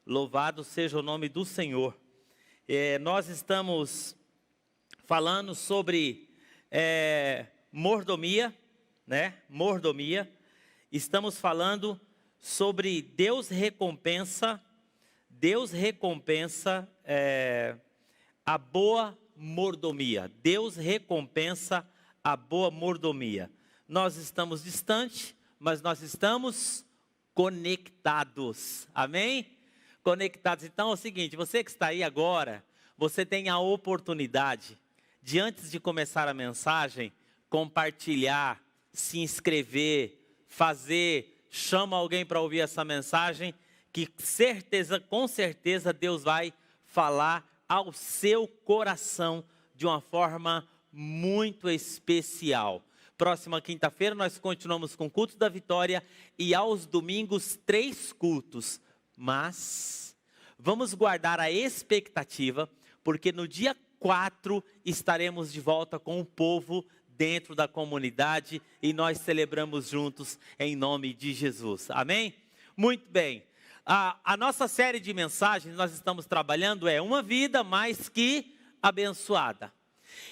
Louvado seja o nome do Senhor. Nós estamos falando sobre mordomia, né? Mordomia. Estamos falando sobre Deus recompensa a boa mordomia. Deus recompensa a boa mordomia. Nós estamos distantes, mas nós estamos conectados. Amém? Conectados. Então é o seguinte, você que está aí agora, você tem a oportunidade de, antes de começar a mensagem, compartilhar, se inscrever, chama alguém para ouvir essa mensagem, que com certeza Deus vai falar ao seu coração de uma forma muito especial. Próxima quinta-feira nós continuamos com o culto da vitória e aos domingos 3 cultos. Mas vamos guardar a expectativa, porque no dia 4 estaremos de volta com o povo dentro da comunidade e nós celebramos juntos em nome de Jesus. Amém? Muito bem. A nossa série de mensagens nós estamos trabalhando uma vida mais que abençoada.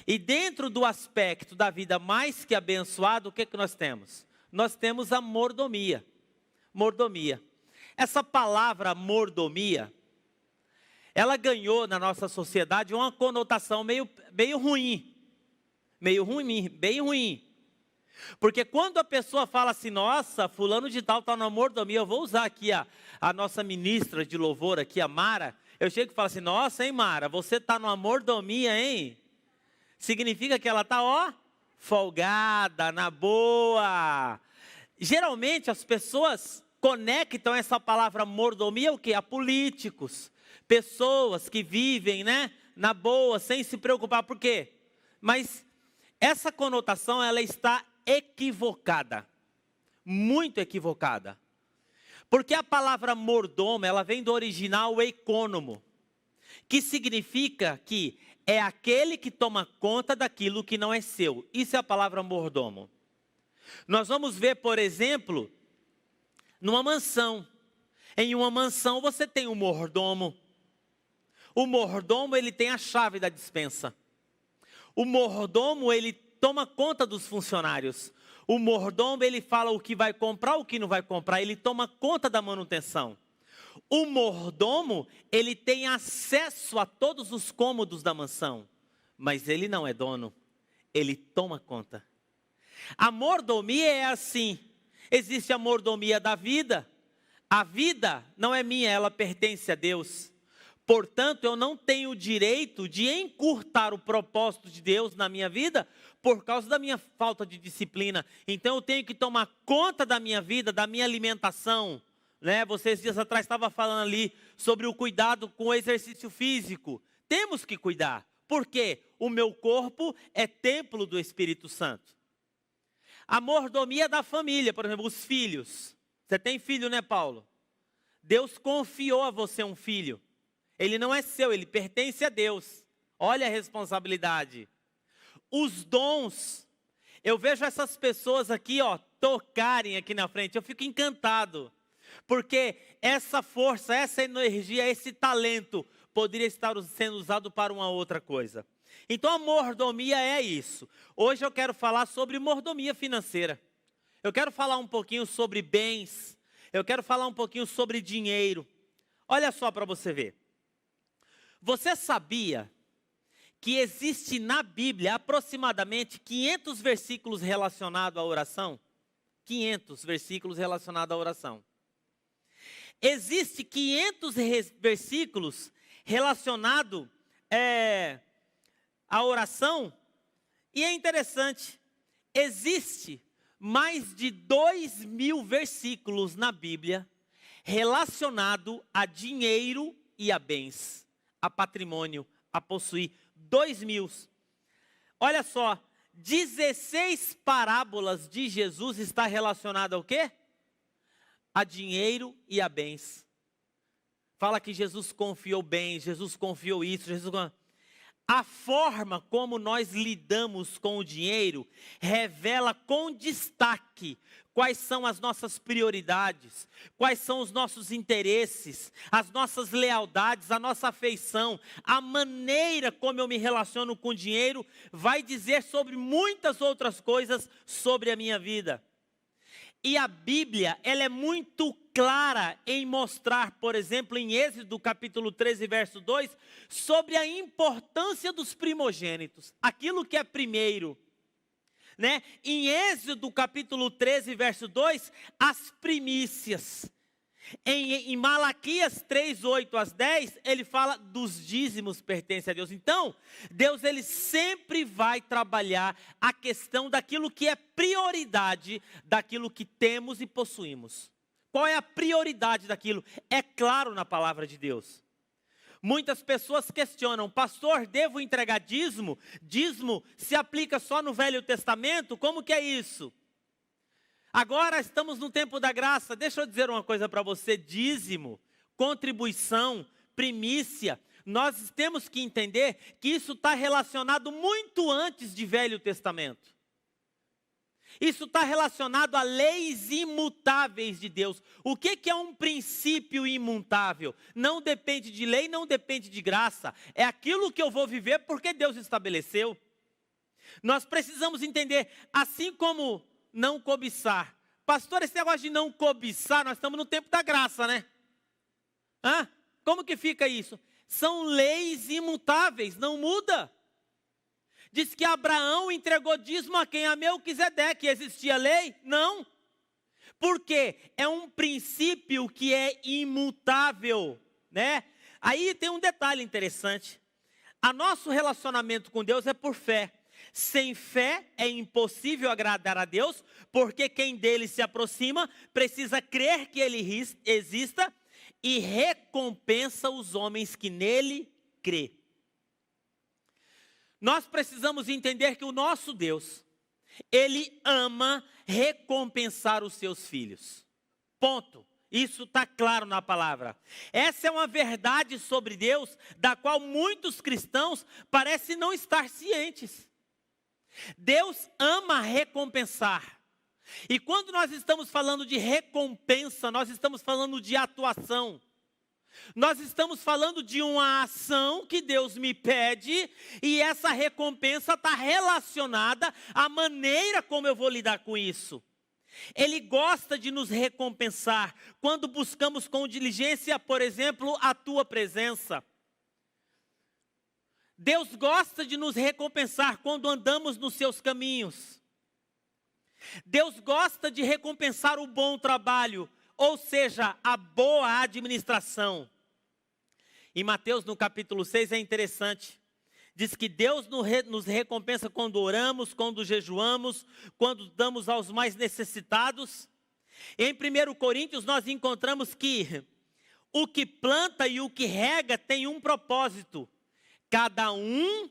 E dentro do aspecto da vida mais que abençoada, o que nós temos? Nós temos a mordomia. Mordomia. Essa palavra mordomia, ela ganhou na nossa sociedade uma conotação meio ruim. Bem ruim. Porque quando a pessoa fala assim, nossa, fulano de tal está na mordomia, eu vou usar aqui a nossa ministra de louvor aqui, a Mara, eu chego e falo assim, nossa, hein Mara, você está numa mordomia, hein? Significa que ela está, folgada, na boa. Geralmente as pessoas conectam essa palavra mordomia o quê? A políticos, pessoas que vivem, né, na boa, sem se preocupar. Por quê? Mas essa conotação, ela está equivocada, muito equivocada. Porque a palavra mordomo, ela vem do original econômo, que significa que é aquele que toma conta daquilo que não é seu. Isso é a palavra mordomo. Nós vamos ver, por exemplo, numa mansão. Em uma mansão você tem um mordomo. O mordomo, ele tem a chave da despensa. O mordomo, ele toma conta dos funcionários. O mordomo, ele fala o que vai comprar, o que não vai comprar. Ele toma conta da manutenção. O mordomo, ele tem acesso a todos os cômodos da mansão. Mas ele não é dono. Ele toma conta. A mordomia é assim. Existe a mordomia da vida. A vida não é minha, ela pertence a Deus. Portanto, eu não tenho o direito de encurtar o propósito de Deus na minha vida por causa da minha falta de disciplina. Então, eu tenho que tomar conta da minha vida, da minha alimentação. Né? Vocês dias atrás estavam falando ali sobre o cuidado com o exercício físico. Temos que cuidar. Por quê? O meu corpo é templo do Espírito Santo. A mordomia da família, por exemplo, os filhos. Você tem filho, né, Paulo? Deus confiou a você um filho. Ele não é seu, ele pertence a Deus. Olha a responsabilidade. Os dons. Eu vejo essas pessoas aqui, tocarem aqui na frente. Eu fico encantado. Porque essa força, essa energia, esse talento poderia estar sendo usado para uma outra coisa. Então a mordomia é isso. Hoje eu quero falar sobre mordomia financeira. Eu quero falar um pouquinho sobre bens. Eu quero falar um pouquinho sobre dinheiro. Olha só para você ver. Você sabia que existe na Bíblia aproximadamente 500 versículos relacionados à oração? 500 versículos relacionados à oração. Existe 500 versículos relacionados à oração. E é interessante, existe mais de 2.000 versículos na Bíblia relacionados a dinheiro e a bens, a patrimônio, a possuir. 2.000. Olha só, 16 parábolas de Jesus está relacionada ao quê? A dinheiro e a bens. Fala que Jesus confiou bens, Jesus confiou isso, A forma como nós lidamos com o dinheiro revela com destaque quais são as nossas prioridades, quais são os nossos interesses, as nossas lealdades, a nossa afeição. A maneira como eu me relaciono com o dinheiro vai dizer sobre muitas outras coisas sobre a minha vida. E a Bíblia, ela é muito clara em mostrar, por exemplo, em Êxodo capítulo 13, verso 2, sobre a importância dos primogênitos, aquilo que é primeiro. Né? Em Êxodo capítulo 13, verso 2, as primícias. Em Malaquias 3, 8 às 10, ele fala dos dízimos pertencem a Deus. Então, Deus ele sempre vai trabalhar a questão daquilo que é prioridade, daquilo que temos e possuímos. Qual é a prioridade daquilo? É claro na palavra de Deus. Muitas pessoas questionam, pastor, devo entregar dízimo? Dízimo se aplica só no Velho Testamento? Como que é isso? Agora estamos no tempo da graça. Deixa eu dizer uma coisa para você: dízimo, contribuição, primícia. Nós temos que entender que isso está relacionado muito antes de Velho Testamento. Isso está relacionado a leis imutáveis de Deus. O que é um princípio imutável? Não depende de lei, não depende de graça. É aquilo que eu vou viver porque Deus estabeleceu. Nós precisamos entender, assim como não cobiçar. Pastor, esse negócio de não cobiçar, nós estamos no tempo da graça, né? Como que fica isso? São leis imutáveis, não muda. Diz que Abraão entregou dízimo a quem? A Melquisedeque. Existia lei? Não. Por quê? É um princípio que é imutável, né? Aí tem um detalhe interessante. O nosso relacionamento com Deus é por fé. Sem fé é impossível agradar a Deus, porque quem dele se aproxima precisa crer que ele exista e recompensa os homens que nele crê. Nós precisamos entender que o nosso Deus, ele ama recompensar os seus filhos. Ponto. Isso está claro na palavra. Essa é uma verdade sobre Deus, da qual muitos cristãos parecem não estar cientes. Deus ama recompensar. E quando nós estamos falando de recompensa, nós estamos falando de atuação. Nós estamos falando de uma ação que Deus me pede, e essa recompensa está relacionada à maneira como eu vou lidar com isso. Ele gosta de nos recompensar quando buscamos com diligência, por exemplo, a tua presença. Deus gosta de nos recompensar quando andamos nos seus caminhos. Deus gosta de recompensar o bom trabalho, ou seja, a boa administração. Em Mateus, no capítulo 6, é interessante. Diz que Deus nos recompensa quando oramos, quando jejuamos, quando damos aos mais necessitados. Em 1 Coríntios, nós encontramos que o que planta e o que rega tem um propósito. Cada um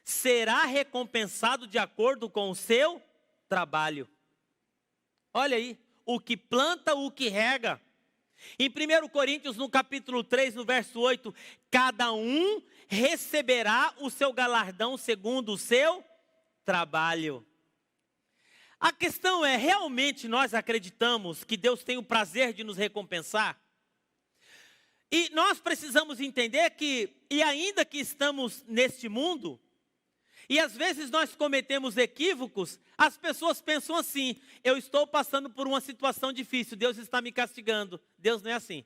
será recompensado de acordo com o seu trabalho. Olha aí, o que planta, o que rega. Em 1 Coríntios, no capítulo 3, no verso 8, cada um receberá o seu galardão segundo o seu trabalho. A questão é, realmente nós acreditamos que Deus tem o prazer de nos recompensar? E nós precisamos entender que, e ainda que estamos neste mundo, e às vezes nós cometemos equívocos, as pessoas pensam assim: eu estou passando por uma situação difícil, Deus está me castigando. Deus não é assim.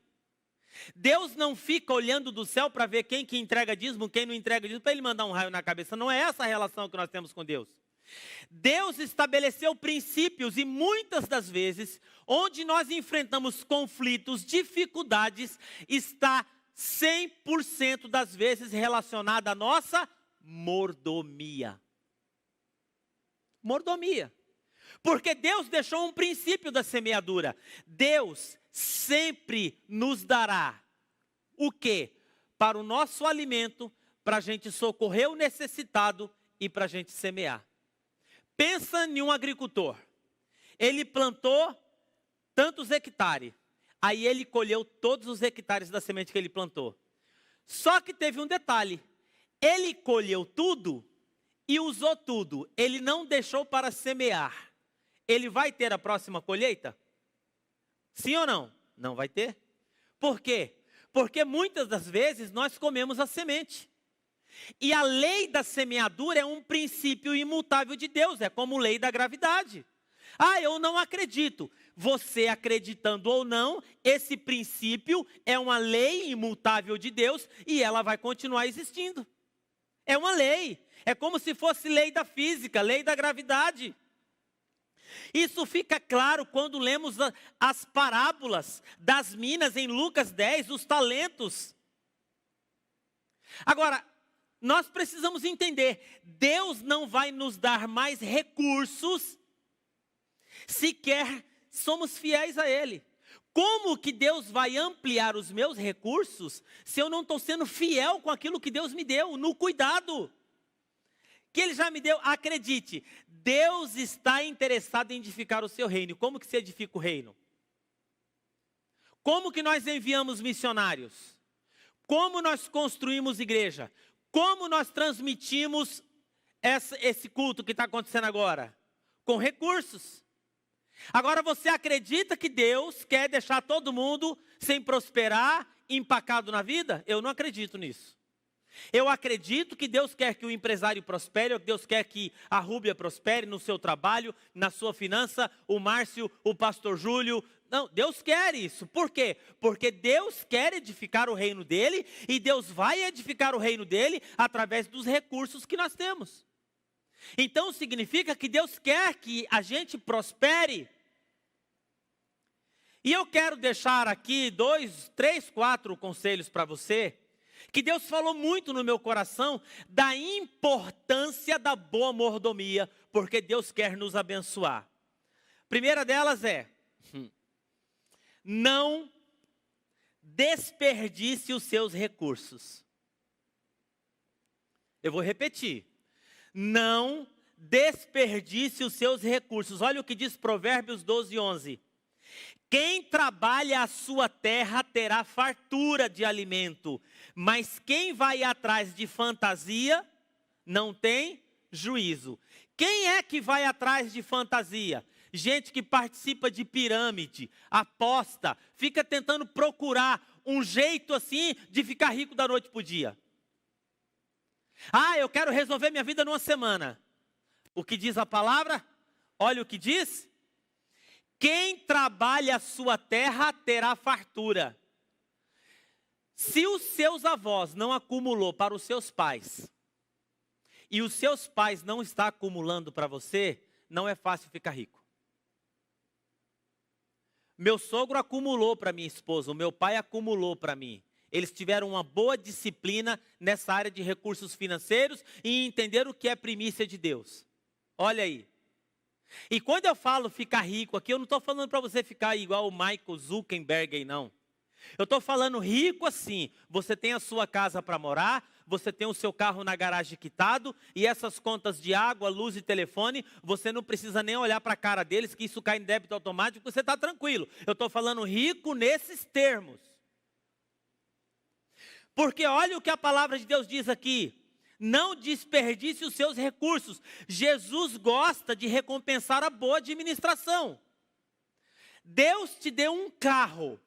Deus não fica olhando do céu para ver quem que entrega dízimo, quem não entrega dízimo, para ele mandar um raio na cabeça. Não é essa a relação que nós temos com Deus. Deus estabeleceu princípios, e muitas das vezes, onde nós enfrentamos conflitos, dificuldades, está 100% das vezes relacionada à nossa mordomia. Mordomia. Porque Deus deixou um princípio da semeadura. Deus sempre nos dará o quê? Para o nosso alimento, para a gente socorrer o necessitado e para a gente semear. Pensa em um agricultor. Ele plantou tantos hectares. Aí ele colheu todos os hectares da semente que ele plantou. Só que teve um detalhe. Ele colheu tudo e usou tudo. Ele não deixou para semear. Ele vai ter a próxima colheita? Sim ou não? Não vai ter. Por quê? Porque muitas das vezes nós comemos a semente. E a lei da semeadura é um princípio imutável de Deus, é como lei da gravidade. Ah, eu não acredito. Você acreditando ou não, esse princípio é uma lei imutável de Deus e ela vai continuar existindo. É uma lei. É como se fosse lei da física, lei da gravidade. Isso fica claro quando lemos as parábolas das minas em Lucas 10, os talentos. Agora, nós precisamos entender, Deus não vai nos dar mais recursos se quer somos fiéis a Ele. Como que Deus vai ampliar os meus recursos se eu não estou sendo fiel com aquilo que Deus me deu, no cuidado que Ele já me deu? Acredite, Deus está interessado em edificar o seu reino. Como que se edifica o reino? Como que nós enviamos missionários? Como nós construímos igreja? Como nós transmitimos esse culto que está acontecendo agora? Com recursos. Agora você acredita que Deus quer deixar todo mundo sem prosperar, empacado na vida? Eu não acredito nisso. Eu acredito que Deus quer que o empresário prospere, Deus quer que a Rúbia prospere no seu trabalho, na sua finança, o Márcio, o pastor Júlio. Não, Deus quer isso. Por quê? Porque Deus quer edificar o reino dele e Deus vai edificar o reino dele através dos recursos que nós temos. Então significa que Deus quer que a gente prospere. E eu quero deixar aqui 2, 3, 4 conselhos para você, que Deus falou muito no meu coração da importância da boa mordomia, porque Deus quer nos abençoar. A primeira delas é: não desperdice os seus recursos. Eu vou repetir. Não desperdice os seus recursos. Olha o que diz Provérbios 12, 11. Quem trabalha a sua terra terá fartura de alimento, mas quem vai atrás de fantasia não tem juízo. Quem é que vai atrás de fantasia? Gente que participa de pirâmide, aposta, fica tentando procurar um jeito assim de ficar rico da noite para o dia. Ah, eu quero resolver minha vida numa semana. O que diz a palavra? Olha o que diz. Quem trabalha a sua terra terá fartura. Se os seus avós não acumulou para os seus pais, e os seus pais não estão acumulando para você, não é fácil ficar rico. Meu sogro acumulou para minha esposa, o meu pai acumulou para mim. Eles tiveram uma boa disciplina nessa área de recursos financeiros e entenderam o que é primícia de Deus. Olha aí. E quando eu falo ficar rico aqui, eu não estou falando para você ficar igual o Michael Zuckerberg aí, não. Eu estou falando rico assim, você tem a sua casa para morar, você tem o seu carro na garagem quitado, e essas contas de água, luz e telefone, você não precisa nem olhar para a cara deles, que isso cai em débito automático, você está tranquilo. Eu estou falando rico nesses termos. Porque olha o que a palavra de Deus diz aqui. Não desperdice os seus recursos. Jesus gosta de recompensar a boa administração. Deus te deu um carro.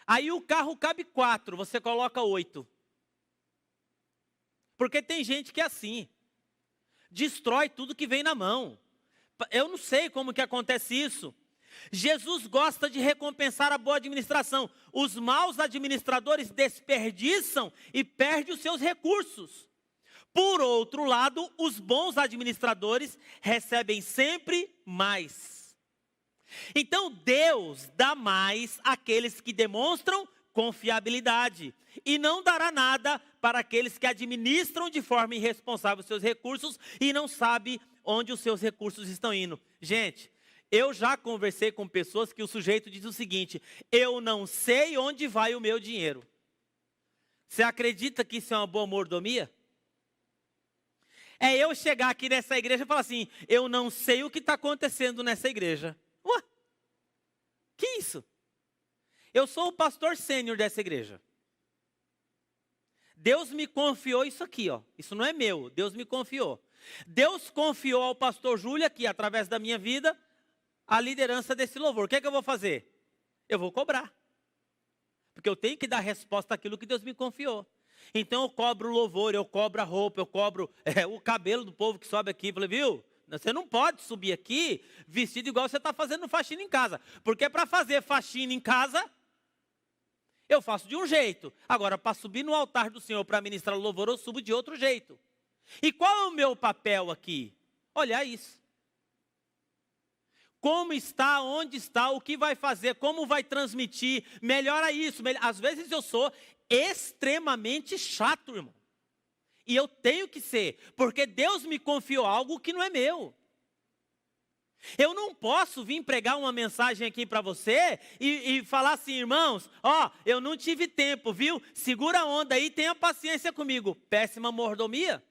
Aí o carro cabe 4, você coloca 8. Porque tem gente que é assim. Destrói tudo que vem na mão. Eu não sei como que acontece isso. Jesus gosta de recompensar a boa administração. Os maus administradores desperdiçam e perdem os seus recursos. Por outro lado, os bons administradores recebem sempre mais. Então Deus dá mais àqueles que demonstram confiabilidade e não dará nada para aqueles que administram de forma irresponsável os seus recursos e não sabem onde os seus recursos estão indo. Gente, eu já conversei com pessoas que o sujeito diz o seguinte: eu não sei onde vai o meu dinheiro. Você acredita que isso é uma boa mordomia? É eu chegar aqui nessa igreja e falar assim: eu não sei o que está acontecendo nessa igreja. Ué, que isso? Eu sou o pastor sênior dessa igreja. Deus me confiou isso aqui, ó. Isso não é meu, Deus me confiou. Deus confiou ao pastor Júlio aqui, através da minha vida, a liderança desse louvor. O que é que eu vou fazer? Eu vou cobrar. Porque eu tenho que dar resposta àquilo que Deus me confiou. Então eu cobro o louvor, eu cobro a roupa, eu cobro o cabelo do povo que sobe aqui. Eu falei, viu? Você não pode subir aqui vestido igual você está fazendo faxina em casa. Porque para fazer faxina em casa, eu faço de um jeito. Agora, para subir no altar do Senhor para ministrar o louvor, eu subo de outro jeito. E qual é o meu papel aqui? Olhar isso. Como está, onde está, o que vai fazer, como vai transmitir, melhora isso. Às vezes eu sou extremamente chato, irmão. E eu tenho que ser, porque Deus me confiou algo que não é meu. Eu não posso vir pregar uma mensagem aqui para você e falar assim, irmãos, ó, eu não tive tempo, viu? Segura a onda aí, tenha paciência comigo. Péssima mordomia.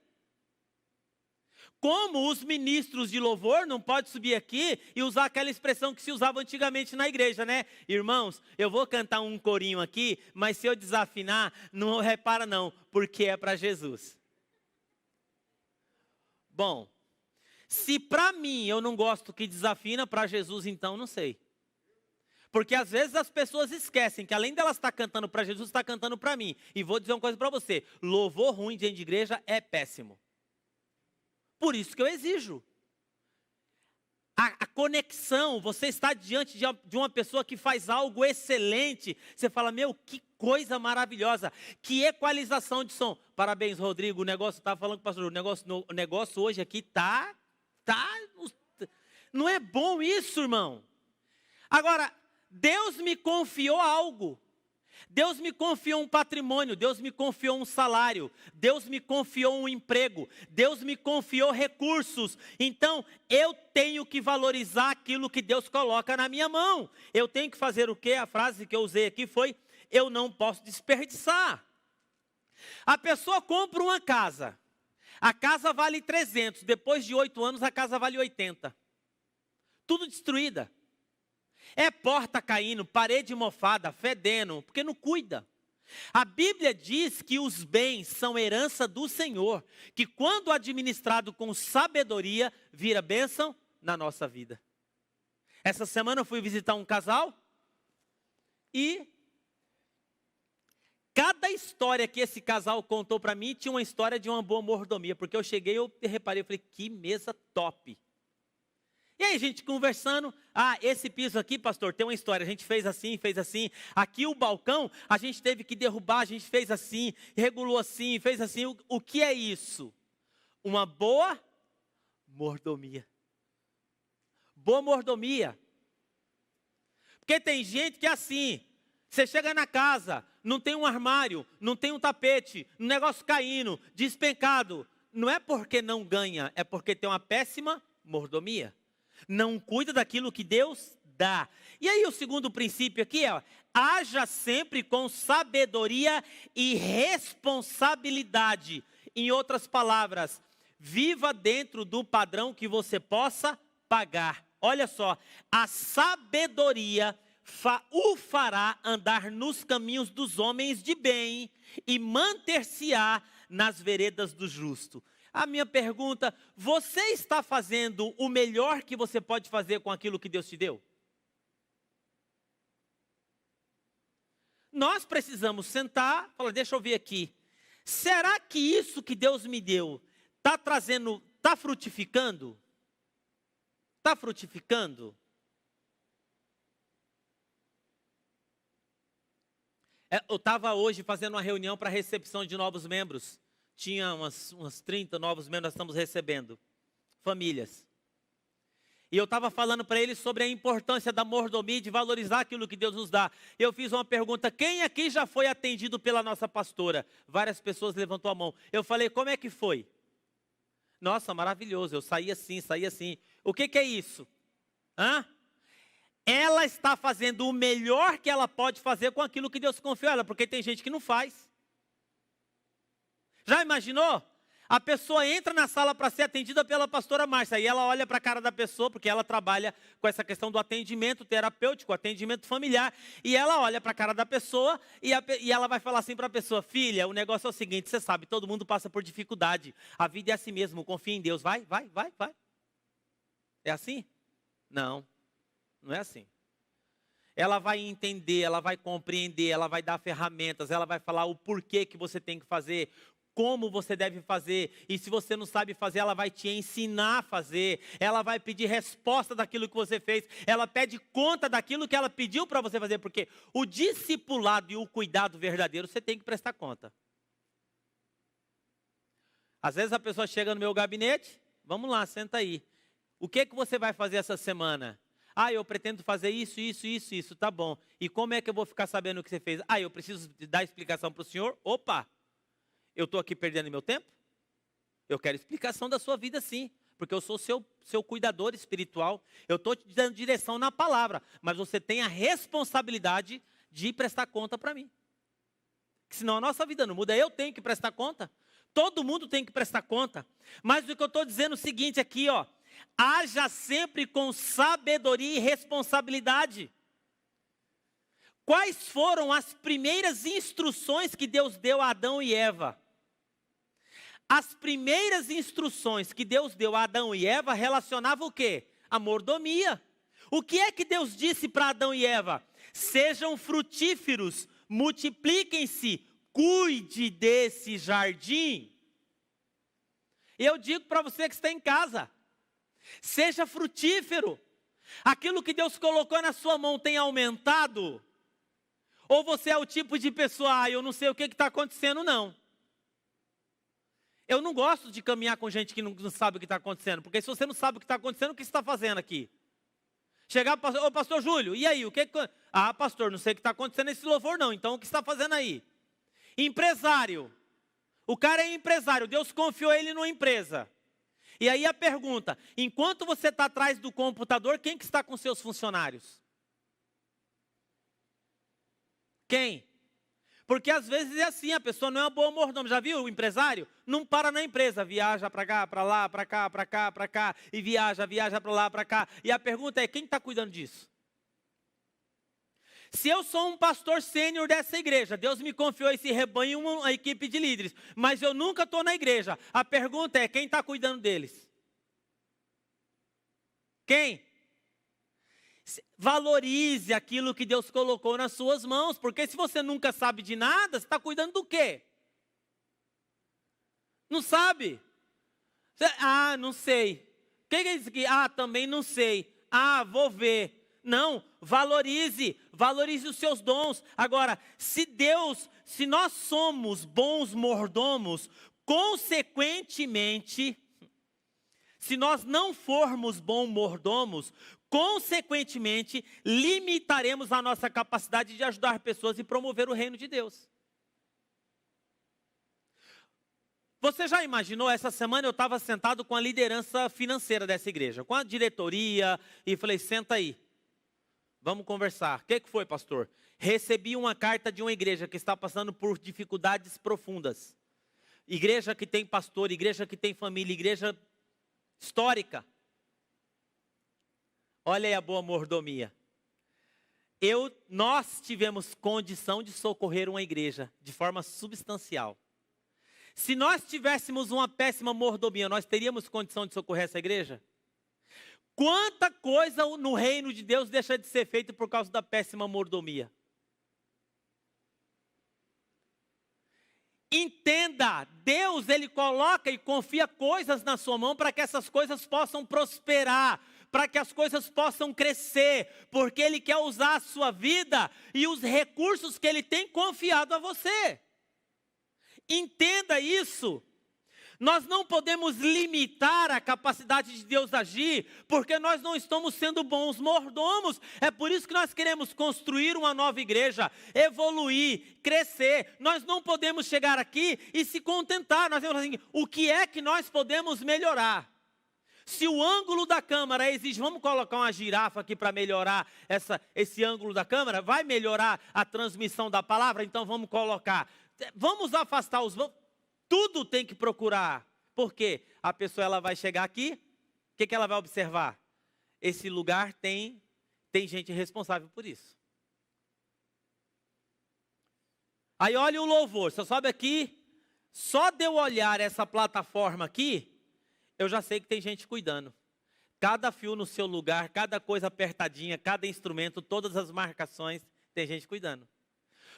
Como os ministros de louvor não podem subir aqui e usar aquela expressão que se usava antigamente na igreja, né? Irmãos, eu vou cantar um corinho aqui, mas se eu desafinar, não repara não, porque é para Jesus. Bom, se para mim eu não gosto que desafina, para Jesus então não sei. Porque às vezes as pessoas esquecem que além delas estar cantando para Jesus, está cantando para mim. E vou dizer uma coisa para você, louvor ruim dentro de igreja é péssimo. Por isso que eu exijo. A conexão, você está diante de uma pessoa que faz algo excelente. Você fala, meu, que coisa maravilhosa. Que equalização de som. Parabéns, Rodrigo. O negócio, estava falando com o pastor, o negócio hoje aqui tá. Não é bom isso, irmão. Agora, Deus me confiou algo. Deus me confiou um patrimônio, Deus me confiou um salário, Deus me confiou um emprego, Deus me confiou recursos. Então, eu tenho que valorizar aquilo que Deus coloca na minha mão. Eu tenho que fazer o quê? A frase que eu usei aqui foi, eu não posso desperdiçar. A pessoa compra uma casa, a casa vale 300, depois de 8 anos a casa vale 80. Tudo destruída. É porta caindo, parede mofada, fedendo, porque não cuida. A Bíblia diz que os bens são herança do Senhor, que quando administrado com sabedoria, vira bênção na nossa vida. Essa semana eu fui visitar um casal e cada história que esse casal contou para mim tinha uma história de uma boa mordomia, porque eu cheguei, eu reparei, eu falei, que mesa top. E aí, gente conversando, esse piso aqui, pastor, tem uma história, a gente fez assim, aqui o balcão, a gente teve que derrubar, a gente fez assim, regulou assim, fez assim, o que é isso? Uma boa mordomia. Boa mordomia. Porque tem gente que é assim, você chega na casa, não tem um armário, não tem um tapete, um negócio caindo, despencado, não é porque não ganha, é porque tem uma péssima mordomia. Não cuida daquilo que Deus dá. E aí o segundo princípio aqui é, haja sempre com sabedoria e responsabilidade. Em outras palavras, viva dentro do padrão que você possa pagar. Olha só, a sabedoria o fará andar nos caminhos dos homens de bem e manter-se-á nas veredas do justo. A minha pergunta, você está fazendo o melhor que você pode fazer com aquilo que Deus te deu? Nós precisamos sentar, falar, deixa eu ver aqui. Será que isso que Deus me deu está frutificando? Está frutificando? Eu estava hoje fazendo uma reunião para recepção de novos membros. Tinha umas 30 novos membros, nós estamos recebendo, famílias. E eu estava falando para eles sobre a importância da mordomia, de valorizar aquilo que Deus nos dá. Eu fiz uma pergunta, quem aqui já foi atendido pela nossa pastora? Várias pessoas levantou a mão. Eu falei, como é que foi? Nossa, maravilhoso, eu saí assim. O que é isso? Ela está fazendo o melhor que ela pode fazer com aquilo que Deus confiou a ela, porque tem gente que não faz. Já imaginou? A pessoa entra na sala para ser atendida pela pastora Márcia, e ela olha para a cara da pessoa, porque ela trabalha com essa questão do atendimento terapêutico, atendimento familiar, e ela olha para a cara da pessoa, e ela vai falar assim para a pessoa: filha, o negócio é o seguinte, você sabe, todo mundo passa por dificuldade, a vida é assim mesmo, confia em Deus, vai. É assim? Não, não é assim. Ela vai entender, ela vai compreender, ela vai dar ferramentas, ela vai falar o porquê que você tem que fazer, como você deve fazer, e se você não sabe fazer, ela vai te ensinar a fazer, ela vai pedir resposta daquilo que você fez, ela pede conta daquilo que ela pediu para você fazer, porque o discipulado e o cuidado verdadeiro, você tem que prestar conta. Às vezes a pessoa chega no meu gabinete, vamos lá, senta aí, o que você vai fazer essa semana? Eu pretendo fazer isso, tá bom. E como é que eu vou ficar sabendo o que você fez? Eu preciso dar explicação para o senhor? Opa! Eu estou aqui perdendo meu tempo? Eu quero explicação da sua vida, sim. Porque eu sou seu cuidador espiritual. Eu estou te dando direção na palavra. Mas você tem a responsabilidade de prestar conta para mim. Senão a nossa vida não muda. Eu tenho que prestar conta. Todo mundo tem que prestar conta. Mas o que eu estou dizendo é o seguinte aqui, ó. Haja sempre com sabedoria e responsabilidade. Quais foram as primeiras instruções que Deus deu a Adão e Eva? As primeiras instruções que Deus deu a Adão e Eva relacionavam o quê? A mordomia. O que é que Deus disse para Adão e Eva? Sejam frutíferos, multipliquem-se, cuide desse jardim. Eu digo para você que está em casa, seja frutífero. Aquilo que Deus colocou na sua mão tem aumentado? Ou você é o tipo de pessoa, eu não sei o que está acontecendo, não. Eu não gosto de caminhar com gente que não sabe o que está acontecendo, porque se você não sabe o que está acontecendo, o que você está fazendo aqui? Chegar para o pastor, pastor Júlio, e aí, o que... pastor, não sei o que está acontecendo nesse louvor não, então o que você está fazendo aí? Empresário, o cara é empresário, Deus confiou ele numa empresa. E aí a pergunta, enquanto você está atrás do computador, quem que está com seus funcionários? Quem? Porque às vezes é assim, a pessoa não é uma boa mordomia. Já viu o empresário? Não para na empresa, viaja para cá, para lá, para cá, para cá, para cá, e viaja para lá, para cá. E a pergunta é, quem está cuidando disso? Se eu sou um pastor sênior dessa igreja, Deus me confiou esse rebanho, uma equipe de líderes, mas eu nunca estou na igreja. A pergunta é, quem está cuidando deles? Quem? Valorize aquilo que Deus colocou nas suas mãos, porque se você nunca sabe de nada, você está cuidando do quê? Não sabe? Não sei. O que é isso aqui? Também não sei. Vou ver. Não, valorize os seus dons. Agora, se nós somos bons mordomos, consequentemente, se nós não formos bons mordomos, consequentemente, limitaremos a nossa capacidade de ajudar pessoas e promover o reino de Deus. Você já imaginou, essa semana eu estava sentado com a liderança financeira dessa igreja, com a diretoria, e falei, senta aí, vamos conversar. O que foi, pastor? Recebi uma carta de uma igreja que está passando por dificuldades profundas. Igreja que tem pastor, igreja que tem família, igreja histórica. Olha aí a boa mordomia. Nós tivemos condição de socorrer uma igreja de forma substancial. Se nós tivéssemos uma péssima mordomia, nós teríamos condição de socorrer essa igreja? Quanta coisa no reino de Deus deixa de ser feita por causa da péssima mordomia? Entenda, Deus, Ele coloca e confia coisas na sua mão para que essas coisas possam prosperar, para que as coisas possam crescer, porque Ele quer usar a sua vida e os recursos que Ele tem confiado a você. Entenda isso. Nós não podemos limitar a capacidade de Deus agir, porque nós não estamos sendo bons mordomos. É por isso que nós queremos construir uma nova igreja, evoluir, crescer. Nós não podemos chegar aqui e se contentar. Nós temos assim, o que é que nós podemos melhorar? Se o ângulo da câmera exige, vamos colocar uma girafa aqui para melhorar esse ângulo da câmera, vai melhorar a transmissão da palavra? Então vamos colocar. Vamos afastar tudo tem que procurar Por quê? A pessoa ela vai chegar aqui, o que ela vai observar? Esse lugar tem gente responsável por isso. Aí olha o louvor, você sobe aqui, só de eu olhar essa plataforma aqui, eu já sei que tem gente cuidando. Cada fio no seu lugar, cada coisa apertadinha, cada instrumento, todas as marcações, tem gente cuidando.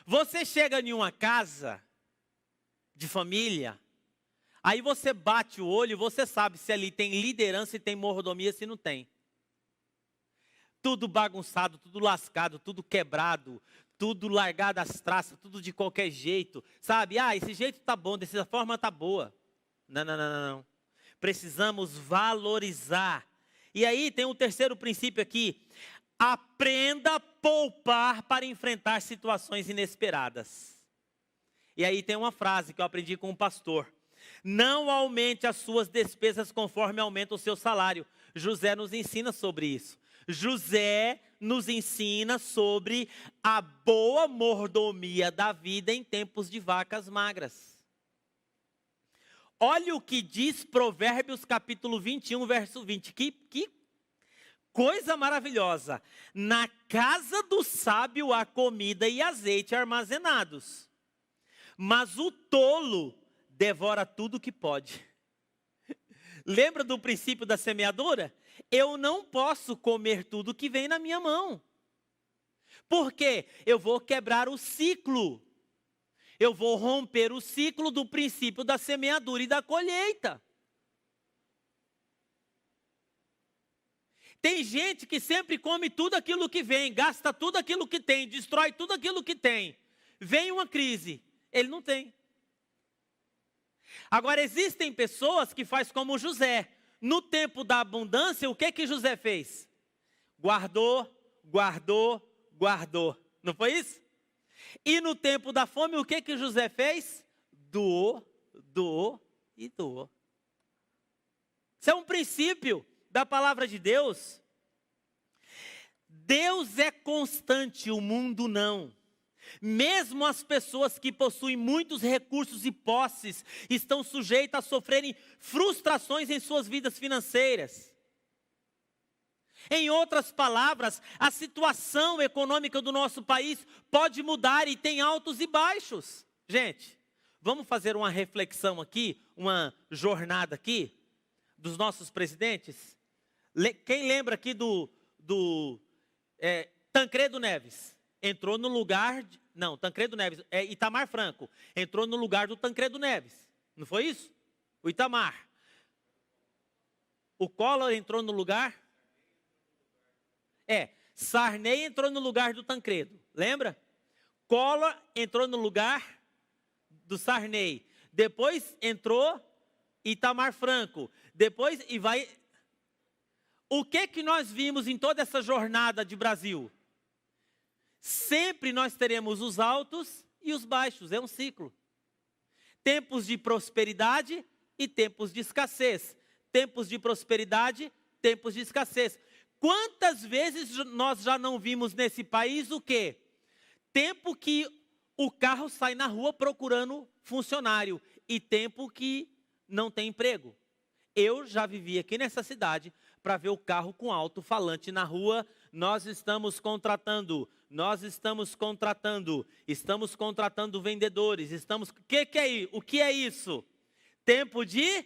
Você chega em uma casa de família, aí você bate o olho e você sabe se ali tem liderança e tem mordomia, se não tem. Tudo bagunçado, tudo lascado, tudo quebrado, tudo largado as traças, tudo de qualquer jeito. Sabe, esse jeito tá bom, dessa forma tá boa. Não. Precisamos valorizar. E aí tem um terceiro princípio aqui. Aprenda a poupar para enfrentar situações inesperadas. E aí tem uma frase que eu aprendi com um pastor. Não aumente as suas despesas conforme aumenta o seu salário. José nos ensina sobre isso. José nos ensina sobre a boa mordomia da vida em tempos de vacas magras. Olha o que diz Provérbios capítulo 21, verso 20. Que coisa maravilhosa. Na casa do sábio há comida e azeite armazenados, mas o tolo devora tudo que pode. Lembra do princípio da semeadura? Eu não posso comer tudo que vem na minha mão. Por quê? Eu vou quebrar o ciclo. Eu vou romper o ciclo do princípio da semeadura e da colheita. Tem gente que sempre come tudo aquilo que vem, gasta tudo aquilo que tem, destrói tudo aquilo que tem. Vem uma crise, ele não tem. Agora, existem pessoas que fazem como José. No tempo da abundância, o que José fez? Guardou. Não foi isso? E no tempo da fome, o que José fez? Doou. Isso é um princípio da palavra de Deus. Deus é constante, o mundo não. Mesmo as pessoas que possuem muitos recursos e posses estão sujeitas a sofrerem frustrações em suas vidas financeiras. Em outras palavras, a situação econômica do nosso país pode mudar e tem altos e baixos. Gente, vamos fazer uma reflexão aqui, uma jornada aqui dos nossos presidentes? Quem lembra aqui do Tancredo Neves? Entrou no lugar... Tancredo Neves, Itamar Franco. Entrou no lugar do Tancredo Neves. Não foi isso? O Itamar. O Collor entrou no lugar? Sarney entrou no lugar do Tancredo. Lembra? Collor entrou no lugar do Sarney. Depois entrou Itamar Franco. Depois, e vai... O que nós vimos em toda essa jornada de Brasil? Sempre nós teremos os altos e os baixos, é um ciclo. Tempos de prosperidade e tempos de escassez. Tempos de prosperidade, tempos de escassez. Quantas vezes nós já não vimos nesse país o quê? Tempo que o carro sai na rua procurando funcionário e tempo que não tem emprego. Eu já vivi aqui nessa cidade para ver o carro com alto-falante na rua. Nós estamos contratando vendedores, o que é isso? Tempo de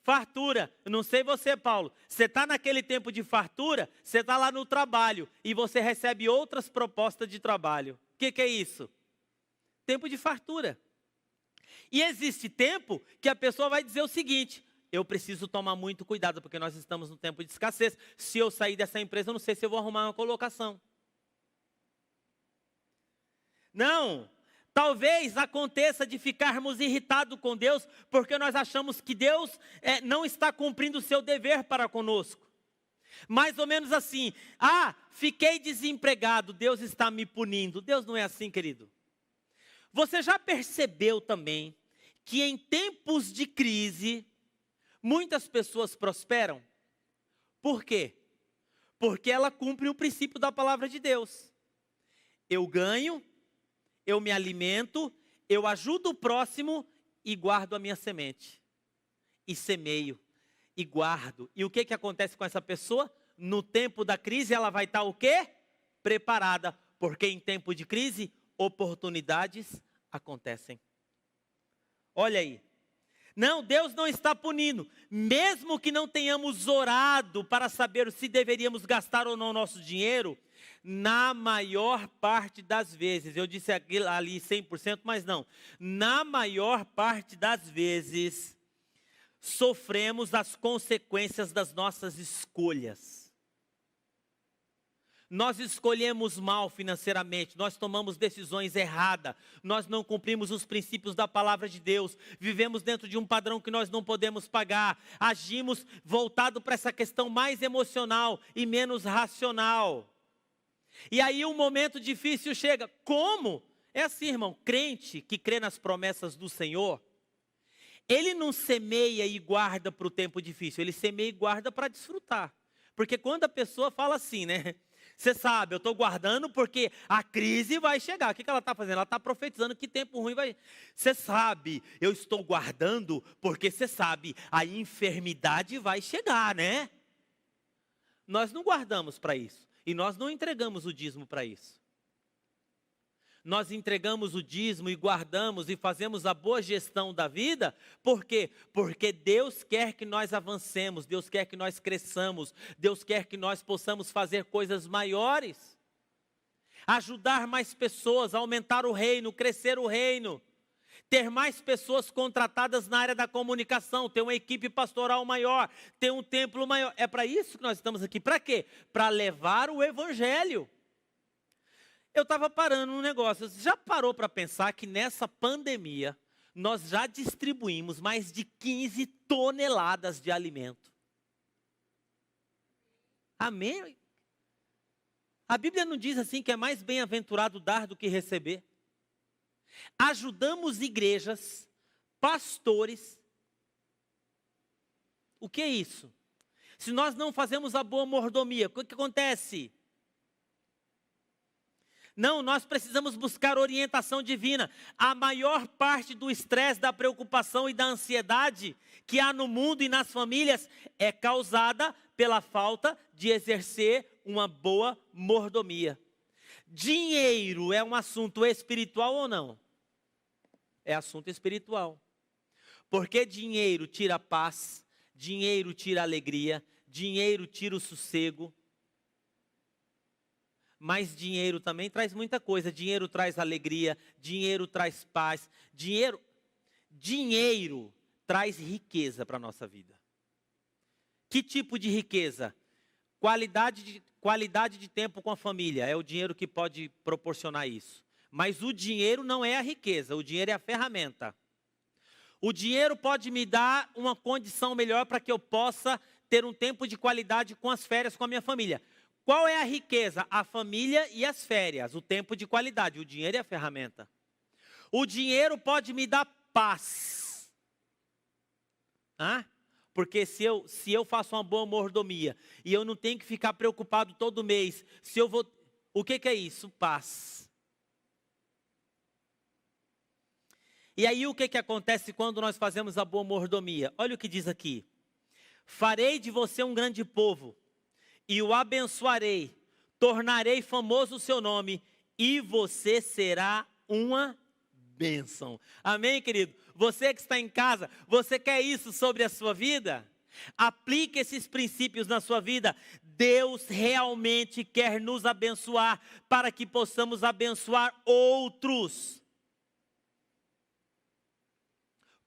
fartura. Eu não sei você, Paulo, você está naquele tempo de fartura, você está lá no trabalho e você recebe outras propostas de trabalho. O que é isso? Tempo de fartura. E existe tempo que a pessoa vai dizer o seguinte: eu preciso tomar muito cuidado, porque nós estamos no tempo de escassez. Se eu sair dessa empresa, eu não sei se eu vou arrumar uma colocação. Não, talvez aconteça de ficarmos irritados com Deus, porque nós achamos que Deus não está cumprindo o seu dever para conosco. Mais ou menos assim, fiquei desempregado, Deus está me punindo. Deus não é assim, querido. Você já percebeu também que em tempos de crise, muitas pessoas prosperam? Por quê? Porque ela cumpre o princípio da palavra de Deus. Eu ganho, eu me alimento, eu ajudo o próximo e guardo a minha semente. e semeio, e guardo. E o que acontece com essa pessoa? No tempo da crise ela vai estar o quê? Preparada, porque em tempo de crise, oportunidades acontecem. Olha aí. Não, Deus não está punindo. Mesmo que não tenhamos orado para saber se deveríamos gastar ou não nosso dinheiro, na maior parte das vezes, eu disse ali 100%, mas não. Na maior parte das vezes, sofremos as consequências das nossas escolhas. Nós escolhemos mal financeiramente, nós tomamos decisões erradas, nós não cumprimos os princípios da palavra de Deus, vivemos dentro de um padrão que nós não podemos pagar, agimos voltado para essa questão mais emocional e menos racional. E aí um momento difícil chega. Como? É assim, irmão, crente que crê nas promessas do Senhor, ele não semeia e guarda para o tempo difícil, ele semeia e guarda para desfrutar. Porque quando a pessoa fala assim, né? Você sabe, eu estou guardando porque a crise vai chegar. O que ela está fazendo? Ela está profetizando que tempo ruim vai. Você sabe, eu estou guardando porque você sabe, a enfermidade vai chegar, né? Nós não guardamos para isso. E nós não entregamos o dízimo para isso. Nós entregamos o dízimo e guardamos e fazemos a boa gestão da vida. Por quê? Porque Deus quer que nós avancemos, Deus quer que nós cresçamos, Deus quer que nós possamos fazer coisas maiores. Ajudar mais pessoas, aumentar o reino, crescer o reino. Ter mais pessoas contratadas na área da comunicação, ter uma equipe pastoral maior, ter um templo maior. É para isso que nós estamos aqui. Para quê? Para levar o evangelho. Eu estava parando um negócio. Você já parou para pensar que nessa pandemia nós já distribuímos mais de 15 toneladas de alimento? Amém? A Bíblia não diz assim que é mais bem-aventurado dar do que receber? Ajudamos igrejas, pastores. O que é isso? Se nós não fazemos a boa mordomia, o que acontece? Não, nós precisamos buscar orientação divina. A maior parte do estresse, da preocupação e da ansiedade que há no mundo e nas famílias é causada pela falta de exercer uma boa mordomia. Dinheiro é um assunto espiritual ou não? É assunto espiritual. Porque dinheiro tira a paz, dinheiro tira a alegria, dinheiro tira o sossego. Mas dinheiro também traz muita coisa. Dinheiro traz alegria, dinheiro traz paz. Dinheiro traz riqueza para a nossa vida. Que tipo de riqueza? Qualidade de tempo com a família. É o dinheiro que pode proporcionar isso. Mas o dinheiro não é a riqueza, o dinheiro é a ferramenta. O dinheiro pode me dar uma condição melhor para que eu possa ter um tempo de qualidade com as férias com a minha família. Qual é a riqueza? A família e as férias, o tempo de qualidade. O dinheiro é a ferramenta. O dinheiro pode me dar paz. Porque se eu faço uma boa mordomia e eu não tenho que ficar preocupado todo mês, se eu vou... O que é isso? Paz. E aí o que acontece quando nós fazemos a boa mordomia? Olha o que diz aqui. Farei de você um grande povo e o abençoarei, tornarei famoso o seu nome e você será uma bênção. Amém, querido? Você que está em casa, você quer isso sobre a sua vida? Aplique esses princípios na sua vida. Deus realmente quer nos abençoar para que possamos abençoar outros.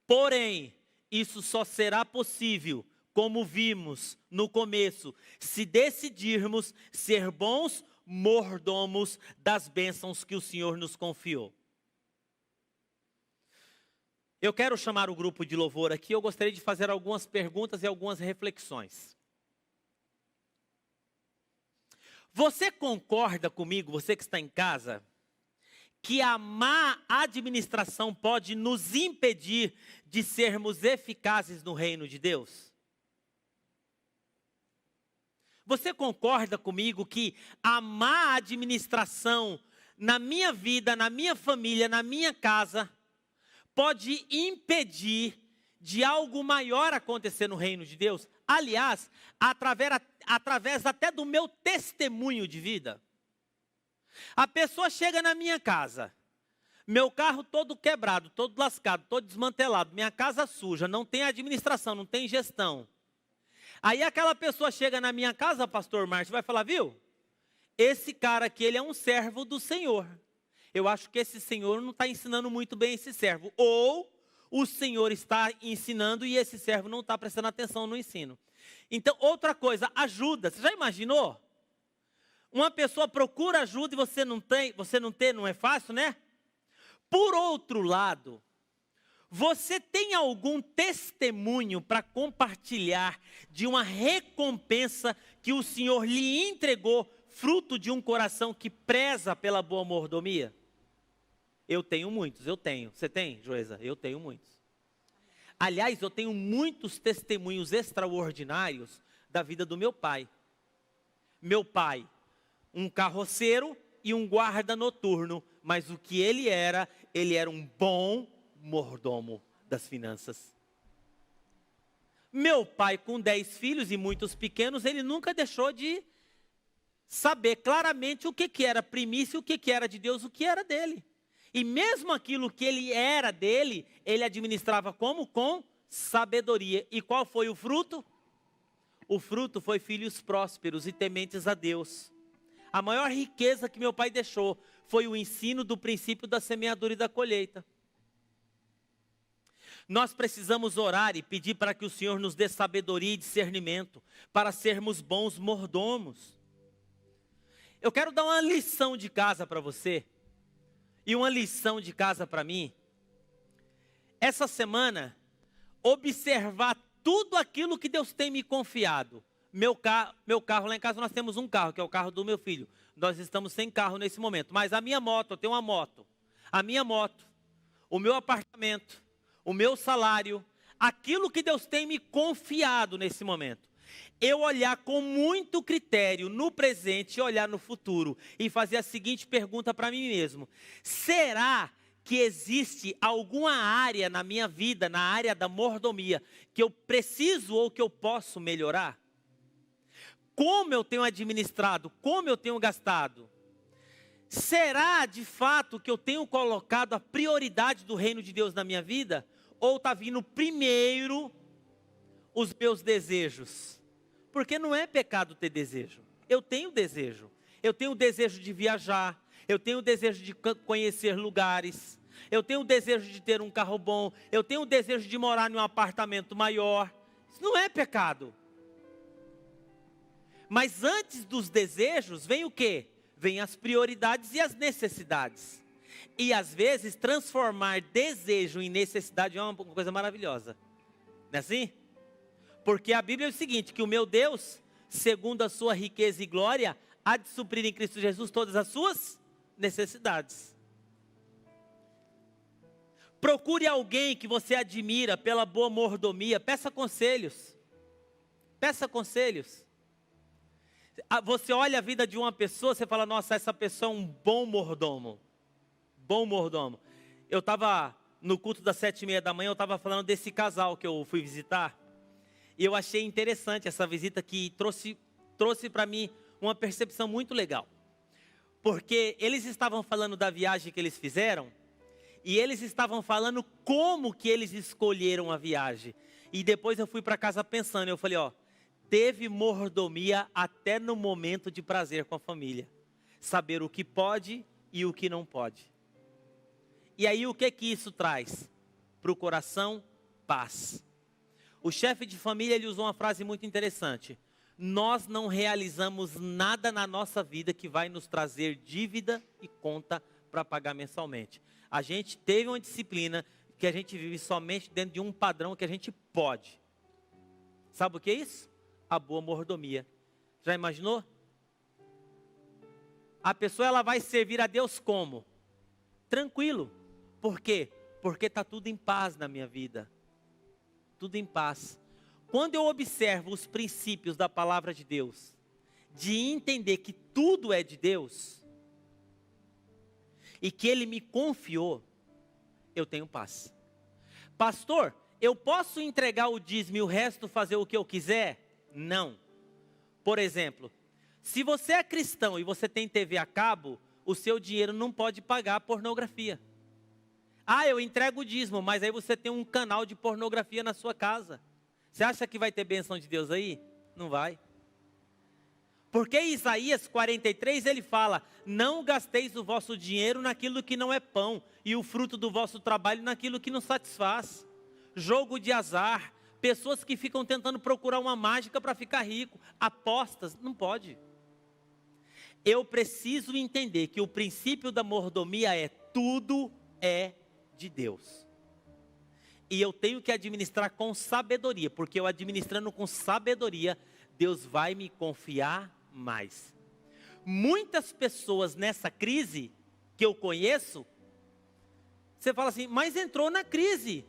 Porém, isso só será possível, como vimos no começo, se decidirmos ser bons mordomos das bênçãos que o Senhor nos confiou. Eu quero chamar o grupo de louvor aqui, eu gostaria de fazer algumas perguntas e algumas reflexões. Você concorda comigo, você que está em casa, que a má administração pode nos impedir de sermos eficazes no reino de Deus? Você concorda comigo que a má administração na minha vida, na minha família, na minha casa, pode impedir de algo maior acontecer no reino de Deus. Aliás, através até do meu testemunho de vida. A pessoa chega na minha casa, meu carro todo quebrado, todo lascado, todo desmantelado, minha casa suja, não tem administração, não tem gestão. Aí aquela pessoa chega na minha casa, pastor Márcio, vai falar, viu? Esse cara aqui, ele é um servo do Senhor. Eu acho que esse senhor não está ensinando muito bem esse servo. Ou o senhor está ensinando e esse servo não está prestando atenção no ensino. Então, outra coisa, ajuda. Você já imaginou? Uma pessoa procura ajuda e você não tem, não é fácil, né? Por outro lado, você tem algum testemunho para compartilhar de uma recompensa que o Senhor lhe entregou, fruto de um coração que preza pela boa mordomia? Eu tenho muitos, eu tenho. Você tem, Joesa? Eu tenho muitos. Aliás, eu tenho muitos testemunhos extraordinários da vida do meu pai. Meu pai, um carroceiro e um guarda noturno, mas o que ele era um bom mordomo das finanças. Meu pai, com 10 filhos e muitos pequenos, ele nunca deixou de saber claramente o que era primícia, o que era de Deus, o que era dele. E mesmo aquilo que ele era dele, ele administrava como? Com sabedoria. E qual foi o fruto? O fruto foi filhos prósperos e tementes a Deus. A maior riqueza que meu pai deixou foi o ensino do princípio da semeadura e da colheita. Nós precisamos orar e pedir para que o Senhor nos dê sabedoria e discernimento para sermos bons mordomos. Eu quero dar uma lição de casa para você e uma lição de casa para mim. Essa semana, observar tudo aquilo que Deus tem me confiado. Meu carro, lá em casa nós temos um carro, que é o carro do meu filho. Nós estamos sem carro nesse momento, mas a minha moto, eu tenho uma moto. A minha moto, o meu apartamento, o meu salário, aquilo que Deus tem me confiado nesse momento. Eu olhar com muito critério no presente e olhar no futuro e fazer a seguinte pergunta para mim mesmo: será que existe alguma área na minha vida, na área da mordomia, que eu preciso ou que eu posso melhorar? Como eu tenho administrado, como eu tenho gastado? Será de fato que eu tenho colocado a prioridade do reino de Deus na minha vida? Ou está vindo primeiro os meus desejos? Porque não é pecado ter desejo. Eu tenho desejo. Eu tenho o desejo de viajar. Eu tenho o desejo de conhecer lugares. Eu tenho o desejo de ter um carro bom. Eu tenho o desejo de morar em um apartamento maior. Isso não é pecado. Mas antes dos desejos vem o quê? Vem as prioridades e as necessidades. E às vezes transformar desejo em necessidade é uma coisa maravilhosa. Não é assim? Porque a Bíblia é o seguinte, que o meu Deus, segundo a sua riqueza e glória, há de suprir em Cristo Jesus todas as suas necessidades. Procure alguém que você admira pela boa mordomia, peça conselhos. Peça conselhos. Você olha a vida de uma pessoa, você fala, nossa, essa pessoa é um bom mordomo. Bom mordomo. Eu estava no culto das 7h30 da manhã, eu estava falando desse casal que eu fui visitar. E eu achei interessante essa visita que trouxe para mim uma percepção muito legal. Porque eles estavam falando da viagem que eles fizeram. E eles estavam falando como que eles escolheram a viagem. E depois eu fui para casa pensando, eu falei, teve mordomia até no momento de prazer com a família. Saber o que pode e o que não pode. E aí o que isso traz? Para o coração, paz. O chefe de família, ele usou uma frase muito interessante. Nós não realizamos nada na nossa vida que vai nos trazer dívida e conta para pagar mensalmente. A gente teve uma disciplina que a gente vive somente dentro de um padrão que a gente pode. Sabe o que é isso? A boa mordomia. Já imaginou? A pessoa, ela vai servir a Deus como? Tranquilo. Por quê? Porque está tudo em paz na minha vida. Tudo em paz. Quando eu observo os princípios da palavra de Deus, de entender que tudo é de Deus, e que Ele me confiou, eu tenho paz. Pastor, eu posso entregar o dízimo e o resto fazer o que eu quiser? Não. Por exemplo, se você é cristão e você tem TV a cabo, o seu dinheiro não pode pagar pornografia. Ah, eu entrego o dízimo, mas aí você tem um canal de pornografia na sua casa. Você acha que vai ter bênção de Deus aí? Não vai. Porque Isaías 43, ele fala: não gasteis o vosso dinheiro naquilo que não é pão, e o fruto do vosso trabalho naquilo que não satisfaz. Jogo de azar, pessoas que ficam tentando procurar uma mágica para ficar rico, apostas, não pode. Eu preciso entender que o princípio da mordomia é: tudo é de Deus. E eu tenho que administrar com sabedoria, porque eu administrando com sabedoria, Deus vai me confiar mais. Muitas pessoas nessa crise que eu conheço, você fala assim, mas entrou na crise.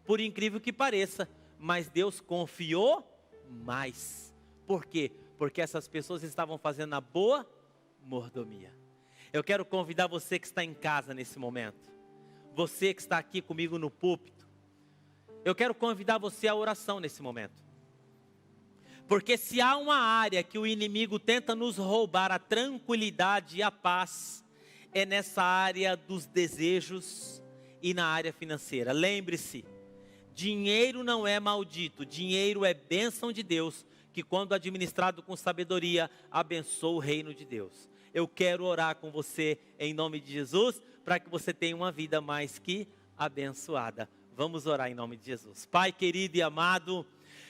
Por incrível que pareça, mas Deus confiou mais. Por quê? Porque essas pessoas estavam fazendo a boa mordomia. Eu quero convidar você que está em casa nesse momento, você que está aqui comigo no púlpito, eu quero convidar você à oração nesse momento. Porque se há uma área que o inimigo tenta nos roubar a tranquilidade e a paz, é nessa área dos desejos e na área financeira. Lembre-se, dinheiro não é maldito, dinheiro é bênção de Deus, que quando administrado com sabedoria, abençoa o reino de Deus. Eu quero orar com você em nome de Jesus, para que você tenha uma vida mais que abençoada. Vamos orar em nome de Jesus. Pai querido e amado,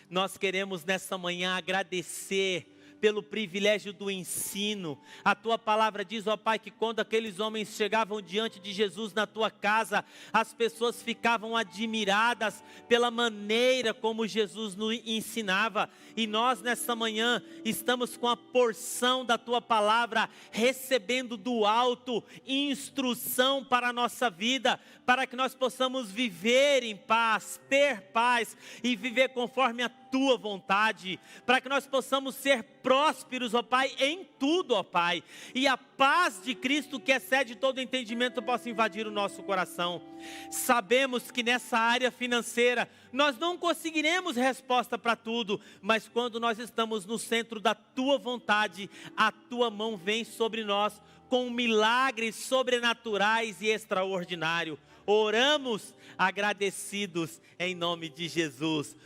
nós queremos nessa manhã agradecer pelo privilégio do ensino. A tua palavra diz, ó Pai, que quando aqueles homens chegavam diante de Jesus na tua casa, as pessoas ficavam admiradas pela maneira como Jesus nos ensinava. E nós nessa manhã estamos com a porção da tua palavra, recebendo do alto instrução para a nossa vida, para que nós possamos viver em paz, ter paz e viver conforme a tua vontade, para que nós possamos ser prósperos, ó Pai, em tudo, ó Pai, e a paz de Cristo que excede todo entendimento possa invadir o nosso coração. Sabemos que nessa área financeira nós não conseguiremos resposta para tudo, mas quando nós estamos no centro da tua vontade, a tua mão vem sobre nós com milagres sobrenaturais e extraordinários. Oramos agradecidos em nome de Jesus.